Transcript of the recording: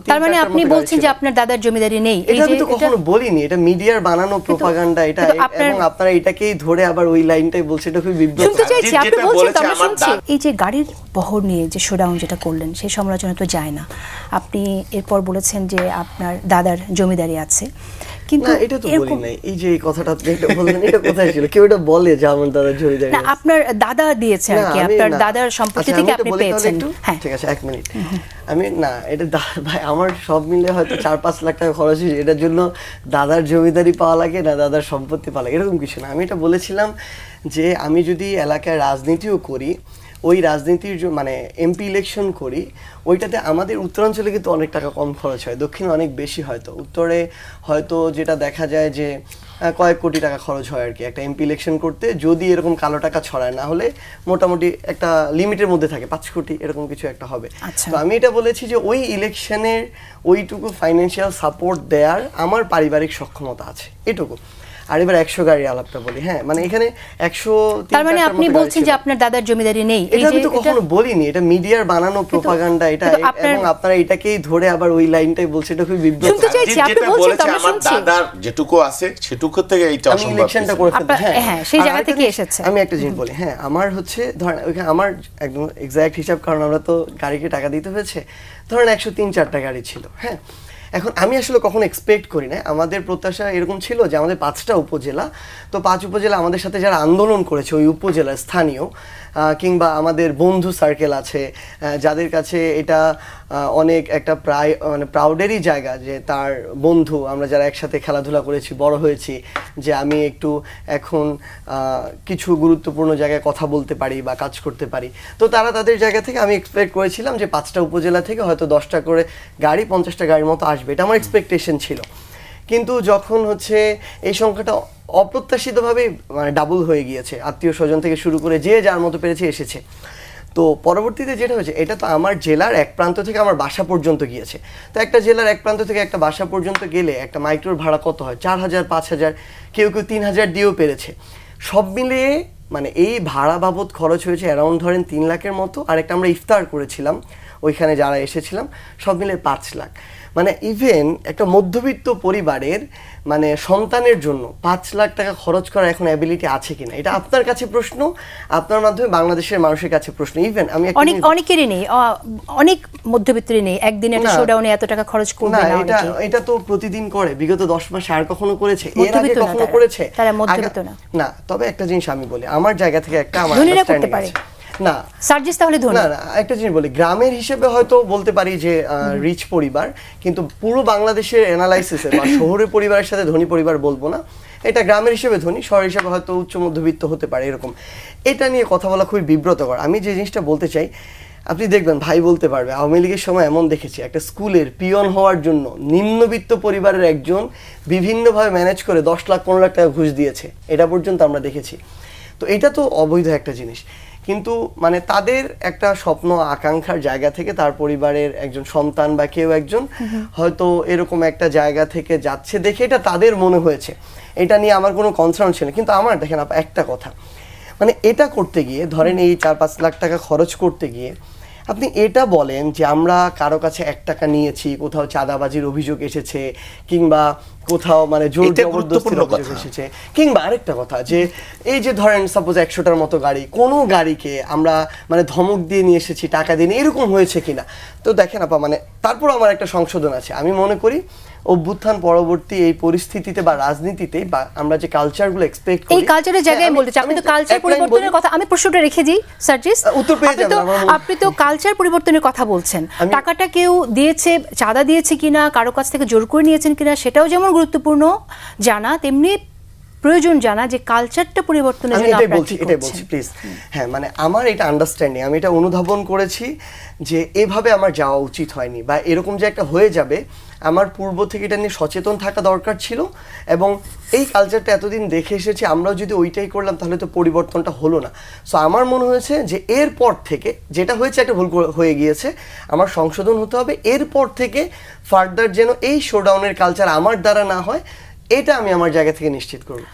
তার মানে আপনি বলছেন যে আপনার দাদার জমিদারি নেই। এটা আমি তো কখনো বলিনি, এটা মিডিয়ার বানানো প্রোপাগান্ডা, এটা এবং আপনারা এটাকেই ধরে আবার ওই লাইনটাই বলছেন, এটা খুব বিব্রত। শুনতে চাইছি আপনি বলছেন তো আমরা শুনছি। এই যে গাড়ির বহর নিয়ে যে শোডাউন যেটা করলেন সেই সমালোচনা তো যায় না। আপনি এরপর বলেছেন যে আপনার দাদার জমিদারি আছে, কিন্তু এটা তো বলি নাই। এই যে এই কথাটা আপনি এটা বললেন, এটা কোথায় ছিল? কেউ এটা বলে যে আমার দাদার জমিদারি না, আপনার দাদা দিয়েছে আর কি, আপনার দাদার সম্পত্তি থেকে আপনি পেয়েছেন। হ্যাঁ ঠিক আছে, 1 মিনিট। আমি না, এটা ভাই আমার সব মিলে হয়তো 4-5 লাখ টাকা খরচ হয়েছে, এটার জন্য দাদার জমিদারি পাওয়া লাগে না দাদার সম্পত্তি পাওয়া লাগে এরকম কিছু না। আমি এটা বলেছিলাম যে আমি যদি এলাকায় রাজনীতিও করি, ওই রাজনীতির মানে এমপি ইলেকশন করি, ওইটাতে আমাদের উত্তরাঞ্চলে কিন্তু অনেক টাকা কম খরচ হয়, দক্ষিণে অনেক বেশি। হয়তো উত্তরে হয়তো যেটা দেখা যায় যে কয়েক কোটি টাকা খরচ হয় আর কি একটা এমপি ইলেকশন করতে, যদি এরকম কালো টাকা ছড়ায়, না হলে মোটামুটি একটা লিমিটের মধ্যে থাকে, 5 কোটি এরকম কিছু একটা হবে। তো আমি এটা বলেছি যে ওই ইলেকশনের ওইটুকু ফাইন্যান্সিয়াল সাপোর্ট দেওয়ার আমার পারিবারিক সক্ষমতা আছে, এটুকু। আর এবার 100 গাড়ি আলাপটা বলি। হ্যাঁ মানে এখানে 100, তার মানে আপনি বলছেন যে আপনার দাদার জমিদারি নেই। এটা আমি তো কখনো বলিনি, এটা মিডিয়ার বানানো প্রোপাগান্ডা, এটা এবং আপনারা এটাকেই ধরে আবার ওই লাইনটাই বলছেন, এটা খুব বিব্রত। শুনতে চাইছি আপনি বলছেন তো আমরা শুনছি। আমার দাদার যেটুকু আছে সেটুকু থেকে এইটা অসম্ভব। ইলেকশনটা করে ফেলতে, হ্যাঁ সেই জায়গা থেকে এসেছে। আমি একটা জিনিস বলি, হ্যাঁ আমার হচ্ছে ধরেন ওইখানে আমার একদম এক্সাক্ট হিসাব, কারণ আমরা তো গাড়িকে টাকা দিতে হয়েছে, ধরেন 103-4টা গাড়ি ছিল। হ্যাঁ এখন আমি আসলে কখনো এক্সপেক্ট করি না, আমাদের প্রত্যাশা এরকম ছিল যে আমাদের 5টা উপজেলা, তো 5 উপজেলা আমাদের সাথে যারা আন্দোলন করেছে ওই উপজেলার স্থানীয় কিংবা আমাদের বন্ধু সার্কেল আছে যাদের কাছে এটা অনেক একটা মানে প্রাউডেরই জায়গা যে তার বন্ধু, আমরা যারা একসাথে খেলাধুলা করেছি, বড় হয়েছি, যে আমি একটু এখন কিছু গুরুত্বপূর্ণ জায়গায় কথা বলতে পারি বা কাজ করতে পারি, তো তারা তাদের জায়গা থেকে আমি এক্সপেক্ট করেছিলাম যে 5টা উপজেলা থেকে হয়তো 10টা করে গাড়ি, 50টা গাড়ির মতো আসবে, এটা আমার এক্সপেকটেশন ছিল। কিন্তু যখন হচ্ছে এই সংখ্যাটা অপ্রত্যাশিতভাবে মানে ডাবল হয়ে গিয়েছে, আত্মীয় স্বজন থেকে শুরু করে যে যার মতো পেরেছে এসেছে, তো পরবর্তীতে যেটা হয়েছে, এটা তো আমার জেলার এক প্রান্ত থেকে আমার বাসা পর্যন্ত গিয়েছে। তো একটা জেলার এক প্রান্ত থেকে একটা বাসা পর্যন্ত গেলে একটা মাইক্রোর ভাড়া কত হয়? 4000, 5000, কেউ 3000 দিয়েও পেরেছে। সব মিলিয়ে মানে এই ভাড়া বাবদ খরচ হয়েছে অ্যারাউন্ড ধরেন 3 লাখের মতো। আর একটা আমরা ইফতার করেছিলাম ওইখানে যারা এসেছিলাম, সব মিলে 5 লাখ। মানে ইভেন একটা মধ্যবিত্ত পরিবারের মানে সন্তানের জন্য 5 লাখ টাকা খরচ করার এখন অ্যাবিলিটি আছে কিনা, এটা আপনার কাছে প্রশ্ন, আপনার মাধ্যমে বাংলাদেশের মানুষের কাছে প্রশ্ন। ইভেন আমি অনেকেরই নেই, অনেক মধ্যবিত্তই নেই, একদিন একটা শোডাউনে এত টাকা খরচ করবে না। এটা তো প্রতিদিন করে, বিগত 10 মাসে আর কখনো করেছে? এর আগে কখনো করেছে? তারা মধ্যবিত্ত না। তবে একটা জিনিস আমি বলি, আমার জায়গা থেকে একটা আমার ধনীরা করতে পারে না, সার্জিস তাহলে ধনী না। একটা জিনিস বলি, গ্রামের হিসেবে হয়তো বলতে পারি যে রিচ পরিবার, কিন্তু পুরো বাংলাদেশের অ্যানালাইসিসে বা শহরের পরিবারের সাথে ধনী পরিবার বলবো না, এটা গ্রামের হিসেবে ধনী, শহর হিসেবে হয়তো উচ্চ মধ্যবিত্ত হতে পারে, এরকম। এটা নিয়ে কথা বলা খুবই বিব্রতকর। আমি যে জিনিসটা বলতে চাই, আপনি দেখবেন ভাই বলতে পারবে, আওয়ামী লীগের সময় এমন দেখেছি একটা স্কুলের পিয়ন হওয়ার জন্য নিম্নবিত্ত পরিবারের একজন বিভিন্নভাবে ম্যানেজ করে 10 লাখ 15 লাখ টাকা ঘুষ দিয়েছে, এটা পর্যন্ত আমরা দেখেছি। তো এটা তো অবৈধ একটা জিনিস, কিন্তু মানে তাদের একটা স্বপ্ন আকাঙ্ক্ষার জায়গা থেকে তার পরিবারের একজন সন্তান বা কেউ একজন হয়তো এরকম একটা জায়গা থেকে যাচ্ছে দেখে এটা তাদের মনে হয়েছে, এটা নিয়ে আমার কোনো কনসার্ন ছিল। কিন্তু আমার দেখেন একটা কথা, মানে এটা করতে গিয়ে ধরেন এই 4-5 লাখ টাকা খরচ করতে গিয়ে আপনি এটা বলেন যে আমরা কারো কাছে 1 টাকা নিয়েছি, কোথাও চাঁদাবাজির অভিযোগ এসেছে, কিংবা কোথাও মানে জোর জবরদস্তির অভিযোগ এসেছে, কিংবা আরেকটা কথা যে এই যে ধরেন সাপোজ 100টার মতো গাড়ি, কোনো গাড়িকে আমরা মানে ধমক দিয়ে নিয়ে এসেছি, টাকা দিয়ে নিয়ে, এরকম হয়েছে কিনা। তো দেখেন আপা, মানে তারপর আমার একটা সংশোধন আছে। আমি মনে করি অভ্যুত্থান পরবর্তী এই পরিস্থিতিতে বা রাজনীতিতে বা আমরা যে কালচারগুলো এক্সপেক্ট করি, এই কালচারের জায়গায় বলতে চাই, আপনি তো কালচার পরিবর্তনের কথা, আমি প্রশ্নটা রেখে দিই সার্জিস, উত্তর পেয়ে যাবেন। আপনি তো কালচার পরিবর্তনের কথা বলছেন, টাকাটা কেউ দিয়েছে, চাঁদা দিয়েছে কিনা, কারো কাছ থেকে জোর করে নিয়েছেন কিনা, সেটাও যেমন গুরুত্বপূর্ণ জানা, তেমনি প্রয়োজন জানা যে কালচারটা পরিবর্তনের জন্য এটাই বলছি প্লিজ। হ্যাঁ মানে আমার এটা আন্ডারস্ট্যান্ডিং, আমি এটা অনুধাবন করেছি যে এভাবে আমার যাওয়া উচিত হয়নি, বা এরকম যে একটা হয়ে যাবে, আমার পূর্ব থেকে এটা নিয়ে সচেতন থাকা দরকার ছিল। এবং এই কালচারটা এতদিন দেখে এসেছি, আমরাও যদি ওইটাই করলাম তাহলে তো পরিবর্তনটা হলো না। সো আমার মনে হয়েছে যে এরপর থেকে যেটা হয়েছে একটা ভুল হয়ে গিয়েছে, আমার সংশোধন হতে হবে। এরপর থেকে ফার্দার যেন এই শোডাউনের কালচার আমার দ্বারা না হয়, এটা আমি আমার জায়গা থেকে নিশ্চিত করব।